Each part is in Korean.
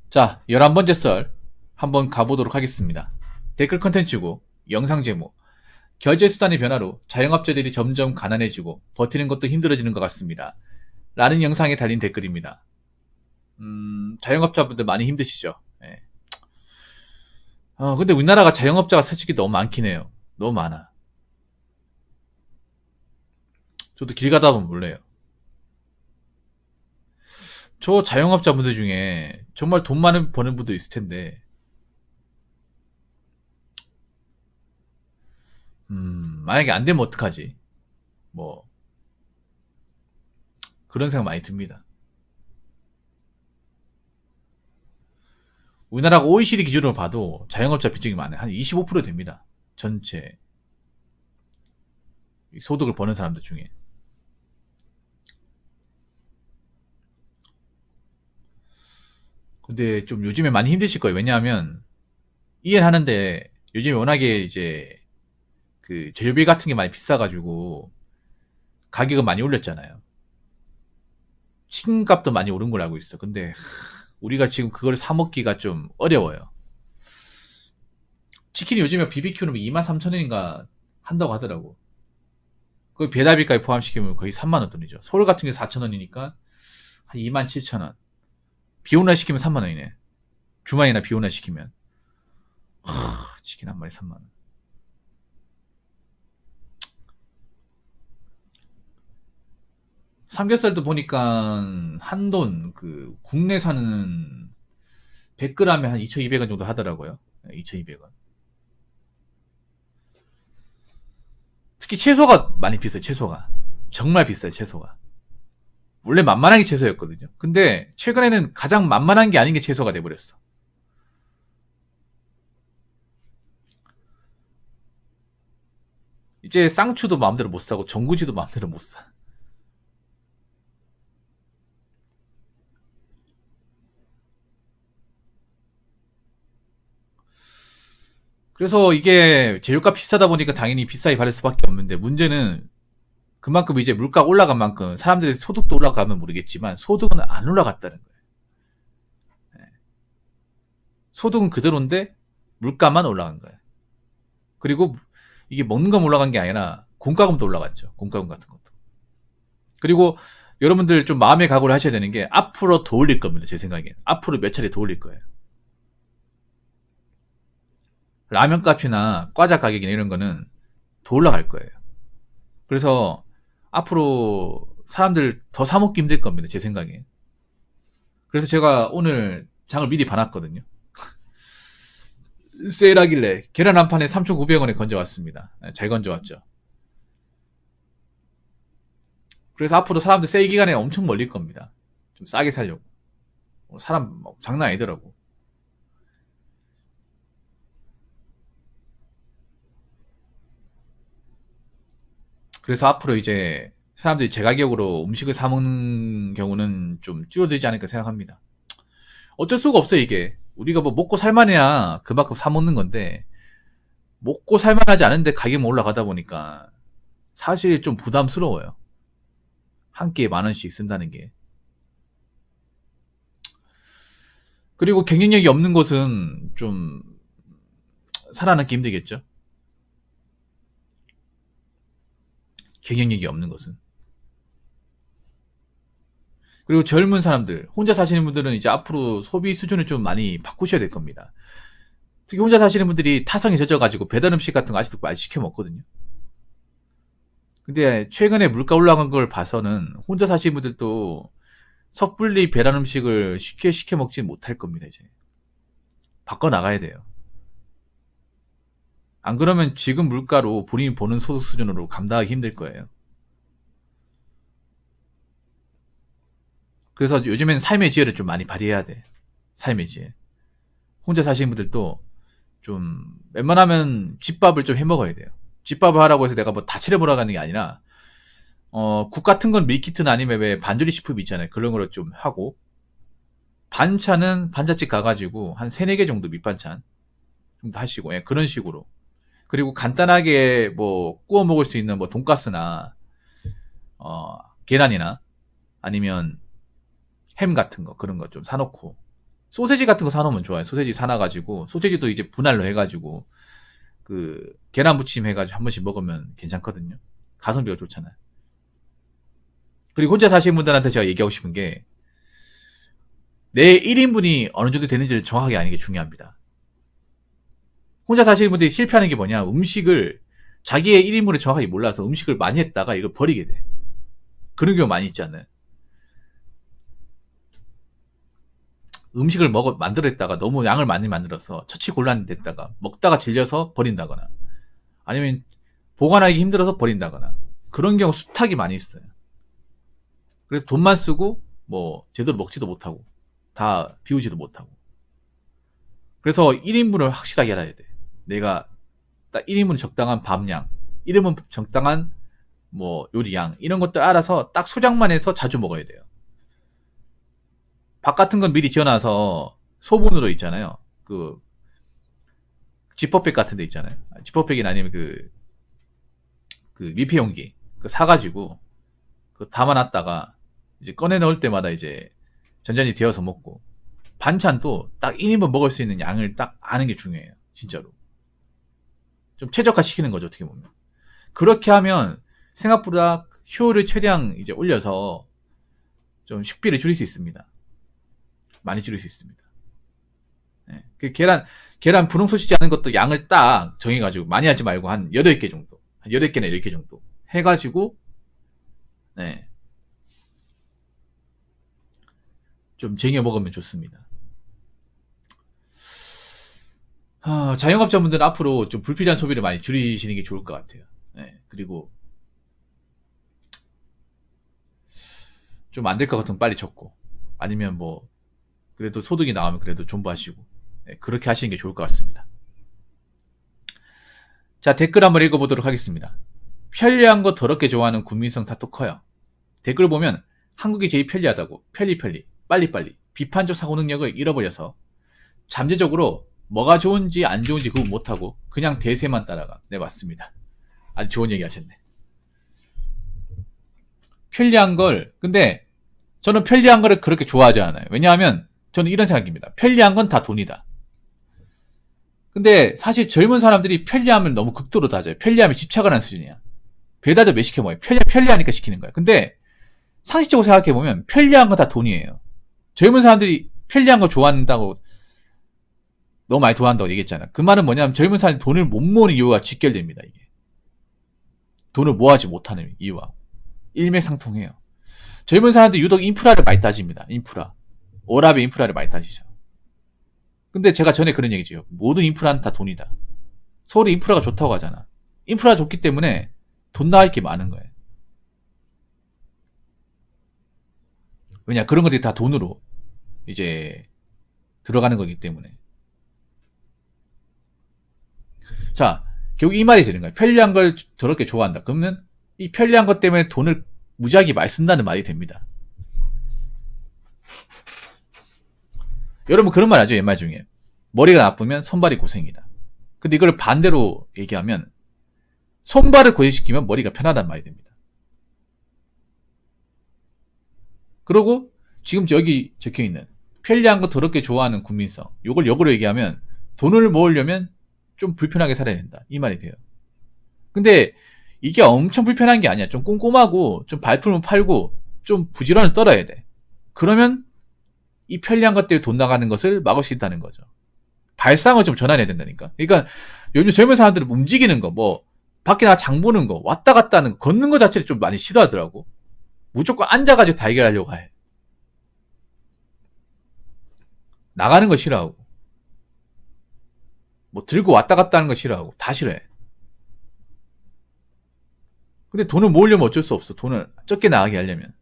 자, 11번째 썰 한번 가보도록 하겠습니다. 댓글 컨텐츠고 영상 제목 결제수단의 변화로 자영업자들이 점점 가난해지고 버티는 것도 힘들어지는 것 같습니다. 라는 영상에 달린 댓글입니다. 자영업자분들 많이 힘드시죠? 예. 근데 우리나라가 자영업자가 솔직히 너무 많긴 해요. 너무 많아. 저도 길 가다 보면 몰라요. 저 자영업자분들 중에 정말 돈 많은 버는 분도 있을 텐데, 만약에 안 되면 어떡하지? 뭐, 그런 생각 많이 듭니다. 우리나라가 OECD 기준으로 봐도 자영업자 비중이 많아요. 한 25% 됩니다. 전체 소득을 버는 사람들 중에. 근데 좀 요즘에 많이 힘드실 거예요. 왜냐하면 이해는 하는데 요즘에 워낙에 이제 그 재료비 같은 게 많이 비싸가지고 가격을 많이 올렸잖아요. 치킨값도 많이 오른 걸 알고 있어. 근데 우리가 지금 그걸 사 먹기가 좀 어려워요. 치킨이 요즘에 BBQ는 23,000원인가 한다고 하더라고. 그 배달비까지 포함시키면 거의 3만원 돈이죠. 서울 같은 게 4,000원이니까 한 27,000원. 비오나 시키면 3만원이네. 주말이나 비오나 시키면. 치킨 한 마리 3만원. 삼겹살도 보니까 한돈, 그, 국내 사는 100g에 한 2,200원 정도 하더라고요. 2,200원. 특히 채소가 많이 비싸요, 채소가. 정말 비싸요, 채소가. 원래 만만한 게 채소였거든요. 근데 최근에는 가장 만만한 게 아닌 게 채소가 돼버렸어. 이제 쌍추도 마음대로 못 사고 전구지도 마음대로 못 사. 그래서 이게 재료값 비싸다 보니까 당연히 비싸게 받을 수밖에 없는데, 문제는 그만큼 이제 물가가 올라간 만큼 사람들의 소득도 올라가면 모르겠지만 소득은 안 올라갔다는 거예요. 소득은 그대로인데 물가만 올라간 거예요. 그리고 이게 먹는 건 올라간 게 아니라 공과금도 올라갔죠. 공과금 같은 것도. 그리고 여러분들 좀 마음의 각오를 하셔야 되는 게 앞으로 더 올릴 겁니다. 제 생각엔. 앞으로 몇 차례 더 올릴 거예요. 라면 값이나 과자 가격이나 이런 거는 더 올라갈 거예요. 그래서 앞으로 사람들 더 사먹기 힘들 겁니다. 제 생각에. 그래서 제가 오늘 장을 미리 봐놨거든요. 세일하길래 계란 한 판에 3,900원에 건져왔습니다. 잘 건져왔죠. 그래서 앞으로 사람들 세일 기간에 엄청 몰릴 겁니다. 좀 싸게 살려고. 사람 장난 아니더라고. 그래서 앞으로 이제 사람들이 제 가격으로 음식을 사 먹는 경우는 좀 줄어들지 않을까 생각합니다. 어쩔 수가 없어요, 이게. 우리가 뭐 먹고 살만해야 그만큼 사 먹는 건데, 먹고 살만하지 않은데 가격이 올라가다 보니까 사실 좀 부담스러워요. 한 끼에 10,000원씩 쓴다는 게. 그리고 경쟁력이 없는 곳은 좀 살아남기 힘들겠죠. 경쟁력이 없는 곳은. 그리고 젊은 사람들, 혼자 사시는 분들은 이제 앞으로 소비 수준을 좀 많이 바꾸셔야 될 겁니다. 특히 혼자 사시는 분들이 타성에 젖어가지고 배달 음식 같은 거 아직도 많이 시켜 먹거든요. 근데 최근에 물가 올라간 걸 봐서는 혼자 사시는 분들도 섣불리 배달 음식을 쉽게 시켜 먹지 못할 겁니다, 이제. 바꿔 나가야 돼요. 안 그러면 지금 물가로 본인이 버는 소득 수준으로 감당하기 힘들 거예요. 그래서 요즘엔 삶의 지혜를 좀 많이 발휘해야 돼. 삶의 지혜. 혼자 사시는 분들도 좀 웬만하면 집밥을 좀 해 먹어야 돼요. 집밥을 하라고 해서 내가 뭐 다 차려 보라는 게 아니라, 국 같은 건 밀키트나 아니면 왜 반조리 식품 있잖아요. 그런 거를 좀 하고, 반찬은 반찬집 가가지고 한 3, 4개 정도 밑반찬 정도 하시고, 예, 그런 식으로. 그리고 간단하게 뭐 구워 먹을 수 있는 뭐 돈가스나, 계란이나 아니면 햄 같은 거, 그런 거 좀 사놓고, 소세지 같은 거 사놓으면 좋아요. 소세지 사놔가지고 소세지도 이제 분할로 해가지고 그 계란 무침 해가지고 한 번씩 먹으면 괜찮거든요. 가성비가 좋잖아요. 그리고 혼자 사시는 분들한테 제가 얘기하고 싶은 게 내 1인분이 어느 정도 되는지를 정확하게 아는 게 중요합니다. 혼자 사시는 분들이 실패하는 게 뭐냐, 음식을 자기의 1인분을 정확하게 몰라서 음식을 많이 했다가 이걸 버리게 돼. 그런 경우 많이 있지 않나요? 음식을 만들었다가 너무 양을 많이 만들어서 처치곤란됐다가 먹다가 질려서 버린다거나 아니면 보관하기 힘들어서 버린다거나 그런 경우 수탁이 많이 있어요. 그래서 돈만 쓰고 뭐 제대로 먹지도 못하고 다 비우지도 못하고. 그래서 1인분을 확실하게 알아야 돼. 내가 딱 1인분 적당한 밥량, 1인분 적당한 뭐 요리양 이런 것들 알아서 딱 소량만 해서 자주 먹어야 돼요. 밥 같은 건 미리 지어놔서 소분으로 있잖아요. 그 지퍼백 같은 데 있잖아요. 지퍼백이나 아니면 그 밀폐 용기 그 사가지고 그 담아놨다가 이제 꺼내 넣을 때마다 이제 전자레인지 데워서 먹고, 반찬도 딱 1인분 먹을 수 있는 양을 딱 아는 게 중요해요. 진짜로. 좀 최적화 시키는 거죠, 어떻게 보면. 그렇게 하면 생각보다 효율을 최대한 이제 올려서 좀 식비를 줄일 수 있습니다. 많이 줄일 수 있습니다. 네. 그 계란 분홍 소시지 하는 것도 양을 딱 정해가지고 많이 하지 말고 한 8개 정도. 한 8개나 10개 정도. 해가지고, 네. 좀 쟁여 먹으면 좋습니다. 자영업자분들은 앞으로 좀 불필요한 소비를 많이 줄이시는 게 좋을 것 같아요. 네. 그리고 좀 안 될 것 같으면 빨리 접고, 아니면 뭐 그래도 소득이 나오면 그래도 존버하시고, 네, 그렇게 하시는 게 좋을 것 같습니다. 자, 댓글 한번 읽어보도록 하겠습니다. 편리한 거 더럽게 좋아하는 국민성 탓도 커요. 댓글 보면 한국이 제일 편리하다고 편리 빨리빨리 비판적 사고 능력을 잃어버려서 잠재적으로 뭐가 좋은지 안 좋은지 구분 못하고 그냥 대세만 따라가. 네, 맞습니다. 아주 좋은 얘기 하셨네. 편리한 걸, 근데 저는 편리한 거를 그렇게 좋아하지 않아요. 왜냐하면 저는 이런 생각입니다. 편리한 건 다 돈이다. 근데 사실 젊은 사람들이 편리함을 너무 극도로 따져요. 편리함에 집착을 하는 수준이야. 배달도 왜 시켜 먹어요? 편리하니까 시키는 거야. 근데 상식적으로 생각해보면 편리한 건 다 돈이에요. 젊은 사람들이 편리한 거 좋아한다고, 너무 많이 좋아한다고 얘기했잖아. 그 말은 뭐냐면 젊은 사람이 돈을 못 모으는 이유가 직결됩니다. 이게 돈을 모아지 못하는 이유와 일맥상통해요. 젊은 사람들이 유독 인프라를 많이 따집니다. 인프라, 오랍의 인프라를 많이 따지죠. 근데 제가 전에 그런 얘기죠. 모든 인프라는 다 돈이다. 서울이 인프라가 좋다고 하잖아. 인프라가 좋기 때문에 돈 나갈 게 많은 거예요. 왜냐, 그런 것들이 다 돈으로 이제 들어가는 거기 때문에. 자, 결국 이 말이 되는 거예요. 편리한 걸 더럽게 좋아한다. 그러면 이 편리한 것 때문에 돈을 무지하게 많이 쓴다는 말이 됩니다. 여러분 그런 말 하죠, 옛말 중에. 머리가 나쁘면 손발이 고생이다. 근데 이걸 반대로 얘기하면 손발을 고생시키면 머리가 편하단 말이 됩니다. 그리고 지금 여기 적혀있는 편리한 거 더럽게 좋아하는 국민성, 요걸 역으로 얘기하면 돈을 모으려면 좀 불편하게 살아야 된다, 이 말이 돼요. 근데 이게 엄청 불편한 게 아니야. 좀 꼼꼼하고 좀 발품을 팔고 좀 부지런히 떨어야 돼. 그러면 이 편리한 것 때문에 돈 나가는 것을 막을 수 있다는 거죠. 발상을 좀 전환해야 된다니까. 그러니까 요즘 젊은 사람들은 움직이는 거, 뭐 밖에 나가 장 보는 거, 왔다 갔다 하는 거, 걷는 거 자체를 좀 많이 싫어하더라고. 무조건 앉아가지고 다 해결하려고 해. 나가는 거 싫어하고, 뭐 들고 왔다 갔다 하는 거 싫어하고, 다 싫어해. 근데 돈을 모으려면 어쩔 수 없어. 돈을 적게 나가게 하려면.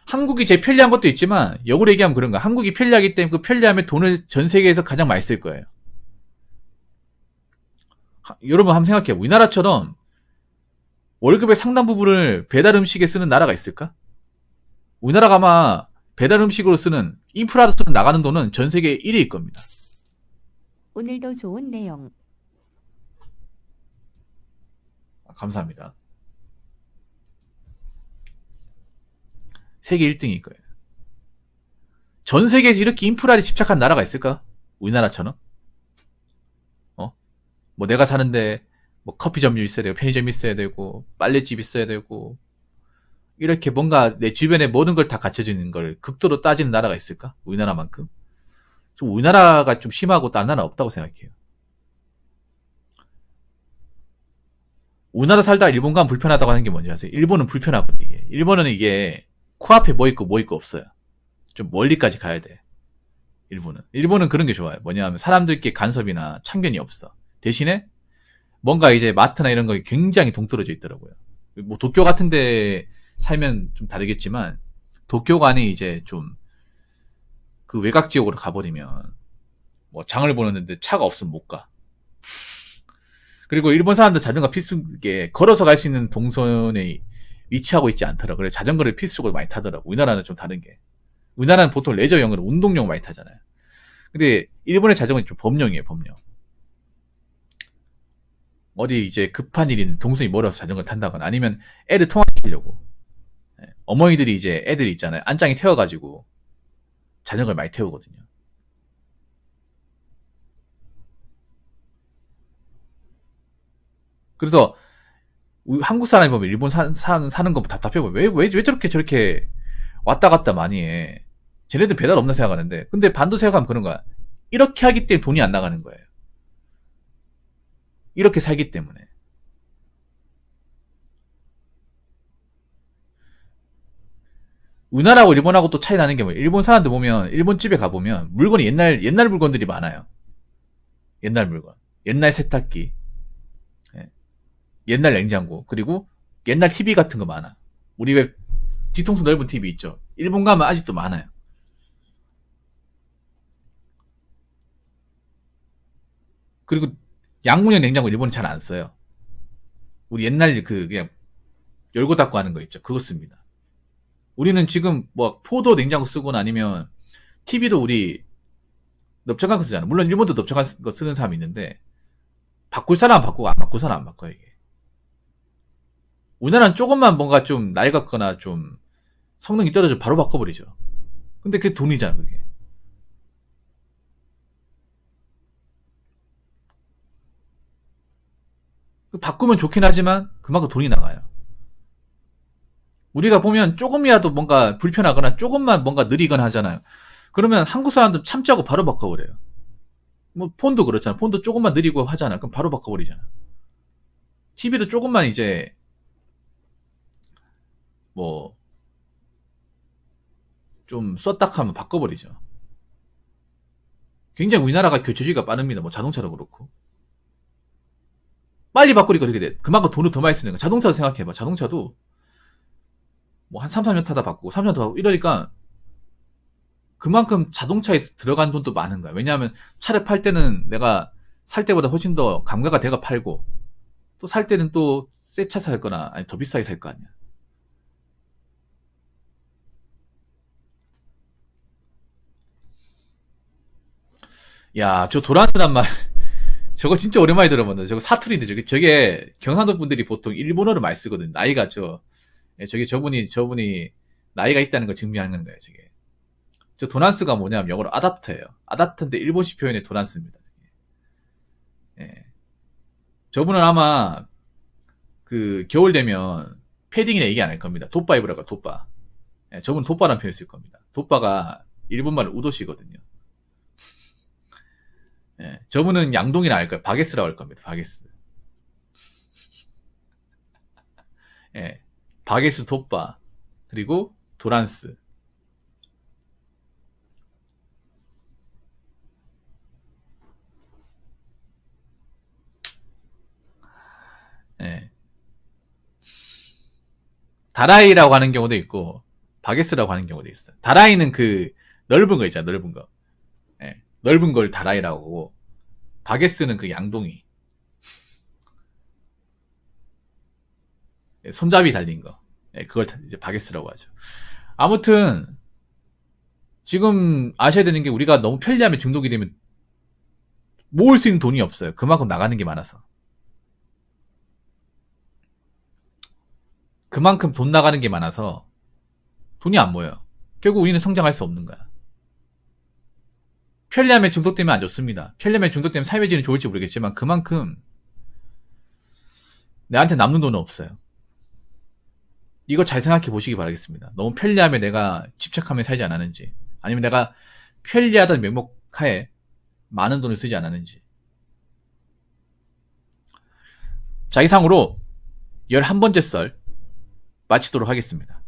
한국이 제일 편리한 것도 있지만 역으로 얘기하면 그런 거야. 한국이 편리하기 때문에 그 편리함에 돈을 전 세계에서 가장 많이 쓸 거예요. 여러분 한번 생각해요. 우리나라처럼 월급의 상당 부분을 배달 음식에 쓰는 나라가 있을까? 우리나라가 아마 배달 음식으로 쓰는, 인프라로 쓰는 나가는 돈은 전 세계 1위일 겁니다. 오늘도 좋은 내용. 감사합니다. 세계 1등일 거예요. 전 세계에서 이렇게 인프라에 집착한 나라가 있을까? 우리나라처럼? 뭐 내가 사는데 뭐 커피점이 있어야 되고 편의점이 있어야 되고 빨래집 있어야 되고 이렇게 뭔가 내 주변에 모든 걸 다 갖춰지는 걸 극도로 따지는 나라가 있을까? 우리나라만큼? 좀 우리나라가 좀 심하고 다른 나라 없다고 생각해요. 우리나라 살다가 일본 가면 불편하다고 하는 게 뭔지 아세요? 일본은 불편하거든요. 이게. 일본은 이게 코앞에 뭐 있고 없어요. 좀 멀리까지 가야 돼. 일본은 그런 게 좋아요. 뭐냐면 사람들끼리 간섭이나 참견이 없어. 대신에 뭔가 이제 마트나 이런 거 굉장히 동떨어져 있더라고요. 뭐 도쿄 같은 데 살면 좀 다르겠지만 도쿄가 안에 이제 좀 그 외곽 지역으로 가버리면 뭐 장을 보는데 차가 없으면 못 가. 그리고 일본 사람들 자전거 필수게 걸어서 갈 수 있는 동선에 위치하고 있지 않더라. 그래서 자전거를 필수로 많이 타더라고. 우리나라는 좀 다른 게. 우리나라는 보통 레저용으로 운동용 많이 타잖아요. 근데 일본의 자전거는 좀 범용이에요, 범용. 어디 이제 급한 일인 동선이 멀어서 자전거 탄다거나 아니면 애들 통학시키려고. 어머니들이 이제 애들 있잖아요. 안장에 태워가지고 자전거를 많이 태우거든요. 그래서 한국 사람이 보면 일본 사는 거 답답해 보면 왜 저렇게 왔다 갔다 많이 해. 쟤네들 배달 없나 생각하는데 근데 반도 생각하면 그런 거야. 이렇게 하기 때문에 돈이 안 나가는 거예요. 이렇게 살기 때문에. 우리나라하고 일본하고 또 차이 나는 게 뭐예요? 일본 사람들 보면 일본 집에 가보면 물건이 옛날 물건들이 많아요. 옛날 물건. 옛날 세탁기. 예. 옛날 냉장고. 그리고 옛날 TV 같은 거 많아. 우리 왜 뒤통수 넓은 TV 있죠? 일본 가면 아직도 많아요. 그리고 양문형 냉장고 일본은 잘 안 써요. 우리 옛날 그냥 열고 닫고 하는 거 있죠. 그거 씁니다. 우리는 지금 뭐 포도 냉장고 쓰거나 아니면 TV도 우리 넓적한 거 쓰잖아. 물론 일본도 넓적한 거 쓰는 사람이 있는데 바꿀 사람은 바꾸고 안 바꿀 사람은 안 바꿔요. 이게. 우리나라는 조금만 뭔가 좀 낡았거나 좀 성능이 떨어져 바로 바꿔버리죠. 근데 그게 돈이잖아 그게. 바꾸면 좋긴 하지만 그만큼 돈이 나가요. 우리가 보면 조금이라도 뭔가 불편하거나 조금만 뭔가 느리거나 하잖아요. 그러면 한국 사람들 참지 않고 바로 바꿔버려요. 뭐 폰도 그렇잖아. 폰도 조금만 느리고 하잖아. 그럼 바로 바꿔버리잖아. TV도 조금만 이제 뭐 좀 썼다 하면 바꿔버리죠. 굉장히 우리나라가 교체주의가 빠릅니다. 뭐 자동차도 그렇고. 빨리 바꾸니까 어떻게 돼? 그만큼 돈을 더 많이 쓰는 거야. 자동차도 생각해봐. 자동차도 뭐 한 3, 4년 타다 바꾸고 3년 더 바꾸고 이러니까 그만큼 자동차에 들어간 돈도 많은 거야. 왜냐하면 차를 팔 때는 내가 살 때보다 훨씬 더 감가가 돼가 팔고 또 살 때는 또 새 차 살 거나 아니 더 비싸게 살 거 아니야. 야, 저 도란스란 말 저거 진짜 오랜만에 들어봤는데 저거 사투리인데 저게 경상도 분들이 보통 일본어를 많이 쓰거든. 나이가 저분이 나이가 있다는 걸 증명하는 거예요. 저게. 저 도난스가 뭐냐면 영어로 아답터예요. 아답터인데 일본식 표현의 도난스입니다. 예. 저분은 아마 그 겨울 되면 패딩이나 얘기 안 할 겁니다. 돗바 입으라고 돗바. 예, 저분 돗바라는 표현 쓸 겁니다. 돗바가 일본말로 우도시거든요. 예, 저분은 양동이나 알 거예요. 바게스라고 할 겁니다. 바게스. 예, 바게스 돗바 그리고 도란스. 예. 다라이라고 하는 경우도 있고 바게스라고 하는 경우도 있어요. 다라이는 그 넓은 거 있잖아. 넓은 거. 예, 넓은 걸 다라이라고 하고 바게스는 그 양동이. 예, 손잡이 달린 거. 예, 그걸 이제 바게스라고 하죠. 아무튼 지금 아셔야 되는 게 우리가 너무 편리하면 중독이 되면 모을 수 있는 돈이 없어요. 그만큼 나가는 게 많아서. 그만큼 돈 나가는 게 많아서 돈이 안 모여요. 결국 우리는 성장할 수 없는 거야. 편리함에 중독되면 안 좋습니다. 편리함에 중독되면 삶의 질은 좋을지 모르겠지만 그만큼 내한테 남는 돈은 없어요. 이거 잘 생각해 보시기 바라겠습니다. 너무 편리함에 내가 집착하며 살지 않았는지, 아니면 내가 편리하다는 명목하에 많은 돈을 쓰지 않았는지. 자, 이상으로 11번째 썰 마치도록 하겠습니다.